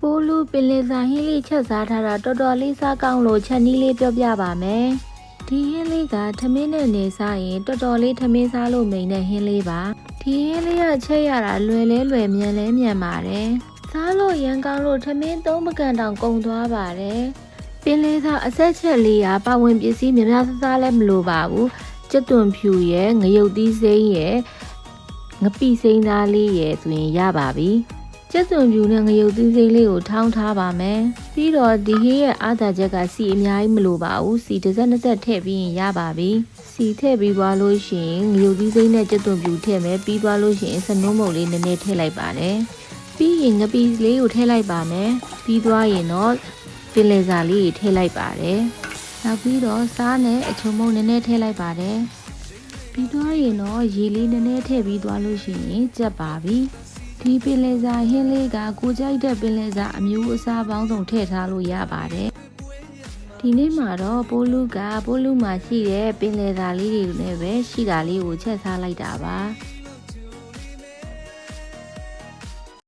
ပိုးလူပင်လယ်စာဟင်းလေးချက်စားထားတာတော်တော်လေးစားကောင်းလို့ချက်နည်းလေးပြောပြပါမယ်။ဒီဟင်းလေးကထမင်းနဲ့နေစားရင်တော်တော်လေးထမင်းစားလို့မိန်တဲ့ဟင်းလေးပါ။ဒီဟင်းလေးကချက်ရတာလွယ်မြန်မြန်ပါတယ်။စားလို့ရန်ကောင်းလို့ထမင်း3ပကံတောင်ကုန်သွားပါတယ်။ပင်လယ်စာအဆက်ချက်လေးကပဝင်ပစ္စည်းများများစားလည်းမလိုပါဘူး။ကြက်သွန်ဖြူရဲ့ငရုတ်သီးစိမ်းရဲ့ငပိစိမ်းသားလေးရဲ့ဆိုရင်ရပါပြီ။ကျက်သွန်ပြူနဲ့ငရုတ်သီးစိမ်းလေးကိုထောင်းထားပါမယ်။ပြီးတော့ဒီဟင်းရဲ့အားသာချက်ကစီအများကြီးမလိုပါဘူး။စီတစ်စက်နှစ်စက်ထည့်ပြီးရင်ရပါပြီ။စီထည့်ပြီးသွားလို့ရှိရင်ငရုတ်သီးစိမ်းနဲ့ကျက်သွန်ပြူထည့်မယ်။ပြီးသွားလို့ရှိရင်စနုံးမုတ်လေးနည်းနည်းထည့်လိုက်ပါတယ်။ပြီးရင်ငပိလေးကိုထည့်လိုက်ပါမယ်။ပြီးသွားရင်တော့ပင်လယ်စာလေးကိုထည့်လိုက်ပါတယ်။နောက်ပြီးတော့စားနဲ့အချုံမုတ်နည်းနည်းထည့်လိုက်ပါတယ်။ပြီးသွားရင်တော့ရေလေးနည်းနည်းထည့်ပြီးသွားလို့ရှိရင်ကြက်ပါပြီ။ဒီပင်လယ်စာဟင်းလေးကကိုကြိုက်တဲ့ပင်လယ်စာအမျိုးအစားပေါင်းစုံထည့်ထားလို့ရပါတယ်။ဒီနေ့မှာတော့ပိုးလူမှာရှိတဲ့ပင်လယ်စာလေးတွေနဲ့ပဲရှိတာလေးကိုချက်စားလိုက်တာပါ။